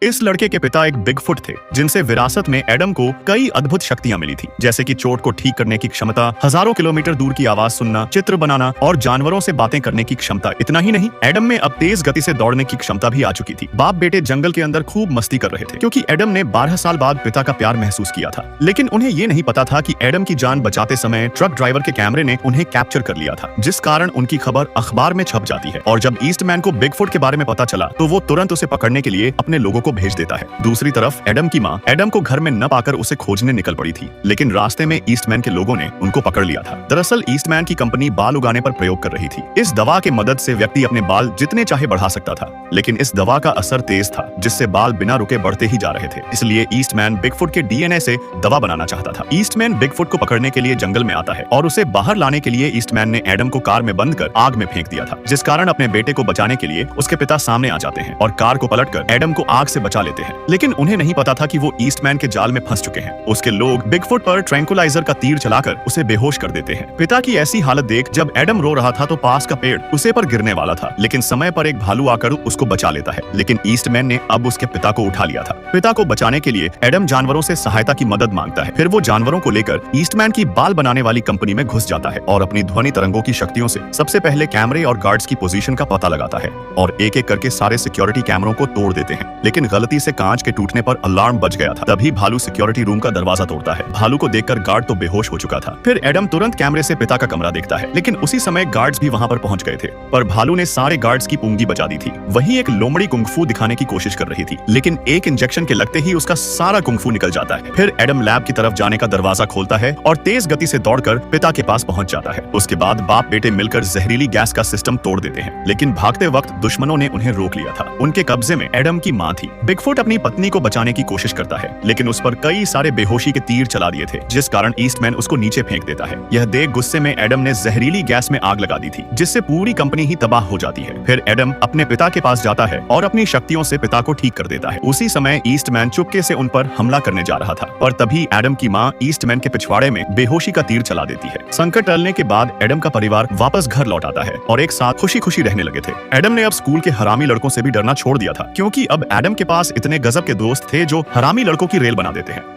इस लड़के के पिता एक बिगफुट थे जिनसे विरासत में एडम को कई अद्भुत शक्तियां मिली थी, जैसे कि चोट को ठीक करने की क्षमता, हजारों किलोमीटर दूर की आवाज सुनना, चित्र बनाना और जानवरों से बातें करने की क्षमता। इतना ही नहीं, एडम में अब तेज गति से दौड़ने की क्षमता भी आ चुकी थी। बाप बेटे जंगल के अंदर खूब मस्ती कर रहे थे क्योंकि एडम ने 12 साल बाद पिता का प्यार महसूस किया था। लेकिन उन्हें ये नहीं पता था कि एडम की जान बचाते समय ट्रक ड्राइवर के कैमरे ने उन्हें कैप्चर कर लिया था, जिस कारण उनकी खबर अखबार में छप जाती है। और जब ईस्टमैन को बिगफुट के बारे में पता चला तो वो तुरंत उसे पकड़ने के लिए अपने लोगों को भेज देता है। दूसरी तरफ एडम की माँ एडम को घर में न पाकर उसे खोजने निकल पड़ी थी, लेकिन रास्ते में ईस्टमैन के लोगों ने उनको पकड़ लिया था। दरअसल ईस्टमैन की कंपनी बाल उगाने पर प्रयोग कर रही थी। इस दवा के मदद से व्यक्ति अपने बाल जितने चाहे बढ़ा सकता था, लेकिन इस दवा का असर तेज था, जिससे बाल बिना रुके बढ़ते ही जा रहे थे। इसलिए ईस्टमैन बिगफुट के डीएनए से दवा बनाना चाहता था। ईस्टमैन बिगफुट को पकड़ने के लिए जंगल में आता है और उसे बाहर लाने के लिए ईस्टमैन ने एडम को कार में बंद कर आग में फेंक दिया था, जिस कारण अपने बेटे को बचाने के लिए उसके पिता सामने आ जाते हैं और कार को पलटकर एडम को आग से बचा लेते हैं। लेकिन उन्हें नहीं पता था कि वो ईस्टमैन के जाल में फंस चुके हैं। उसके लोग बिगफुट पर ट्रैंकुलाइजर का तीर चलाकर उसे बेहोश कर देते हैं। पिता की ऐसी हालत देख जब एडम रो रहा था तो पास का पेड़ उसे पर गिरने वाला था, लेकिन समय पर एक भालू आकर उसको बचा लेता है। लेकिन ईस्टमैन ने अब उसके पिता को उठा लिया था। पिता को बचाने के लिए एडम जानवरों से सहायता की मदद मांगता है। फिर वो जानवरों को लेकर ईस्टमैन की बाल बनाने वाली कंपनी में घुस जाता है और अपनी ध्वनि तरंगों की शक्तियों से सबसे पहले कैमरे और गार्ड्स की पोजीशन का पता लगाता है और एक एक करके सारे सिक्योरिटी कैमरों को तोड़ देते हैं। लेकिन गलती से कांच के टूटने पर अलार्म बज गया था। तभी भालू सिक्योरिटी रूम का दरवाजा तोड़ता है। भालू को देखकर गार्ड तो बेहोश हो चुका था। फिर एडम तुरंत कैमरे से पिता का कमरा देखता है, लेकिन उसी समय गार्ड्स भी वहां पर पहुंच गए थे। पर भालू ने सारे गार्ड्स की पूंगी बचा दी थी। वहीं एक लोमड़ी कुंगफू दिखाने की कोशिश कर रही थी, लेकिन एक इंजेक्शन के लगते ही उसका सारा कुंगफू निकल जाता है। फिर एडम लैब की तरफ जाने का दरवाजा खोलता है और तेज गति से दौड़कर पिता के पास पहुंच जाता है। उसके बाद बाप बेटे मिलकर जहरीली गैस का सिस्टम तोड़ देते हैं, लेकिन भागते वक्त दुश्मनों ने उन्हें रोक लिया था। उनके कब्जे में एडम की माँ थी। बिगफुट अपनी पत्नी को बचाने की कोशिश करता है, लेकिन उस पर कई सारे बेहोशी के तीर चला दिए थे, जिस कारण ईस्टमैन उसको नीचे फेंक देता है। यह देख गुस्से में एडम ने जहरीली गैस में आग लगा दी थी, जिससे पूरी कंपनी ही तबाह हो जाती है। फिर एडम अपने पिता के पास जाता है और अपनी शक्तियों से पिता को ठीक कर देता है। उसी समय ईस्टमैन चुपके से उन पर हमला करने जा रहा था, और तभी एडम की माँ ईस्टमैन के पिछवाड़े में बेहोशी का तीर चला देती है। संकट टलने के बाद एडम का परिवार वापस घर लौट आता है और एक साथ खुशी खुशी रहने लगे थे। एडम ने अब स्कूल के हरामी लड़कों से भी डरना छोड़ दिया था, क्योंकि अब एडम के पास इतने गजब के दोस्त थे जो हरामी लड़कों की रेल बना देते हैं।